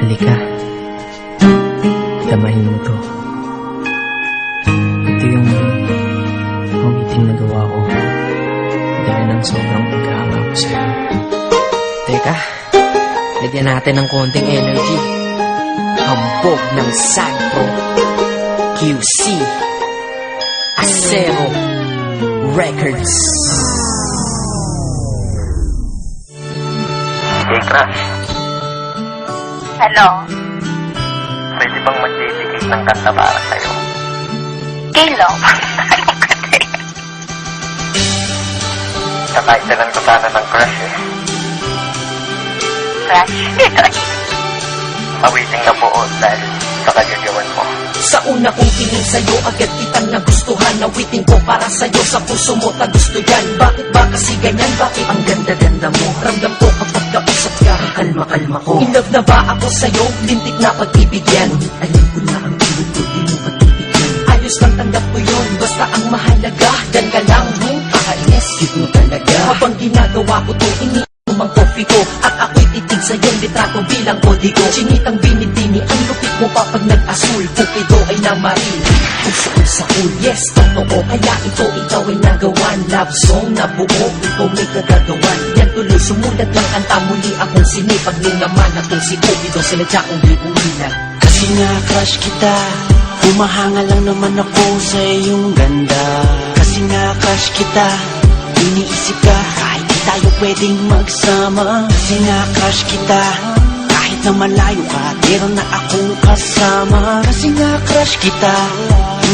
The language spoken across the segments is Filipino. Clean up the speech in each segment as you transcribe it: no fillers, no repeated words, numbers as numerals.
Halika, damahin mo to. Ito yung awiting nagawa ko dahil ng sobrang pagkahanga ko sa'yo. Teka, lagyan natin ng konting energy. Hambog ng Sagpro QC Acero Records. Hey, Crush. Hello? Pwede bang mag-dedicate ng kanta para sa'yo? Kilo? Kataitalan ko sana ng Crush eh. Crush? Awiting na buo dahil sa kagagawan mo. Sa una kong tingin sa'yo, agad kitang nagustuhan. Nawitin ko para sa'yo, sa puso mo ta gusto yan. Bakit ba kasi ganyan? Bakit ang ganda-ganda mo? Ramdam ko kapag kausap ka, kalma-kalma ko. In love na ba ako sa'yo? Lintik na pag-ibig yan. Alam ko na ang tulog ko, di mo pag-ibig. Ayos lang, tanggap ko yun. Basta ang mahalaga, dyan ka lang, kakainis. Cute mo talaga. Habang ginagawa ko to, ang coffee ko at ako'y titig sa iyong litrato bilang kodigo. Chinitang binibini ang lupit mo pa pag nag-asul. Cupido ay namaril, puso ko sa cool. Yes, totoo, kaya ito ikaw ay nagawan. Love song na buo, ito may kagagawan. Yan tuloy, sumulat ng kanta. Muli akong sinipag nung naman akong si Cupido. Sinadya kong liulilan. Kasi nga crush kita, humahanga lang naman ako sa iyong ganda. Kasi nga crush kita, iniisip ka kahit di tayo pwedeng magsama. Kasi nga crush kita, kahit na malayo ka, meron na akong kasama. Kasi nga crush kita,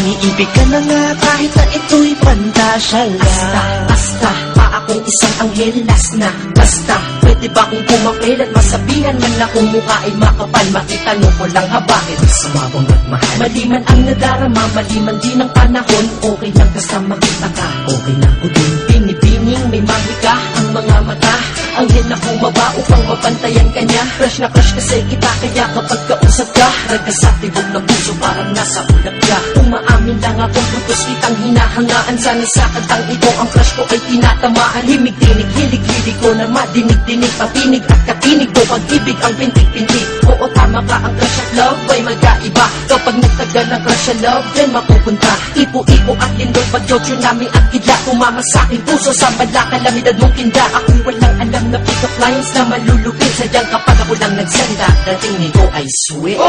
iniibig ka na nga kahit na ito'y pantasya lang. Basta, pa akong isang anghel, last na. Basta, pwede ba kung kumapil at masabihan man na kung mukha ay makapal? Makitanong ko lang ha, bakit sama bang magmahal? Maliman ang nadarama, maliman din ang panahon. Okay lang basta makita ka, okay na ko din. Binibining may mahika ang mga mata. Anghel na bumaba upang mapantayan ka niya. Crush na crush kasi kita, kaya kapag kausap ka, ragas sa tibok ng puso parang nasa ulap ka. Umaamin lang akong putos kitang hinahangaan. Sana sa kantang ito ang crush ko ay tinatamaan. Himig-tinig, hilig-hilig ko na madinig-dinig. Patinig at katinig do pag-ibig ang pintig-pintig. Oo, tama ka, ang crush at love ay magkaiba. Kapag nagtagal ng crush at love, then mapupunta. Ipo-ipo at lindol, pag-yo, tsunami at kidlat. Tumama sa aking puso sa bala, kalamidad mong kinda. Ako'y walang alam na pick-up lines na malulupit. Sadyang kapag ako lang nagsanda, dating nito ay sweet. Oh,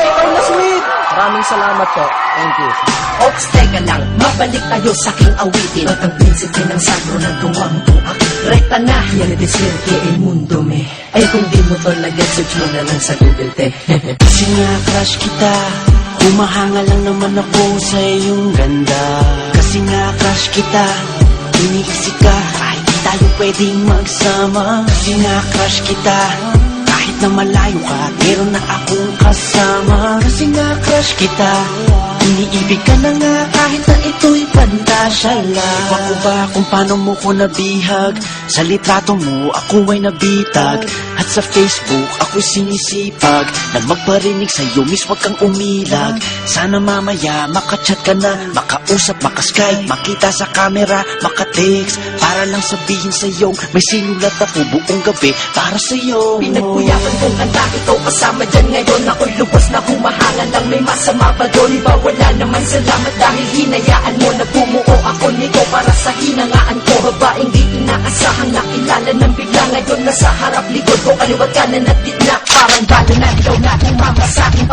ikaw na sweet! Maraming salamat po. Thank you. Ops, teka lang, mabalik tayo sa aking awitin. At ang prinsipe ng Sagpro nagawa mo kung aking rekta na. Yan ang desirke el mundo me. Ay kung di mo to lagyan, search mo na lang sa Google te. Kasi nga crush kita, humahanga lang naman ako sa iyong ganda. Kasi nga crush kita, iniisip ka kahit di tayo pwedeng magsama. Kasi nga crush kita, kahit na malayo ka, meron na akong kasama. Kasi nga crush kita, iniibig ka na nga kahit na ito'y pantasya lang. Iba ko ba kung paano mo ko nabihag? Sa litrato mo ako ay nabitag, at sa Facebook ako'y sinisipag na magparinig sa'yo, miss wag kang umilag. Sana mamaya makachat ka na, makausap, makaskype, makita sa camera, makatext, para lang sabihin sa'yo may sinulat ako buong gabi para sa'yo. Pinagpuyapan kong kanta ito kasama dyan ngayon. Ako'y lubos na humahanga lang, may masama ba doon? Iba wala naman, salamat dahil hinayaan mo na bumuo ako nito para sa hinangaan ko. Babaeng di inaasahang nakilala ng bigla, ngayon nasa harap likod ko, kaliwat kanan at gitna. Parang balo na ikaw na umama sa akin.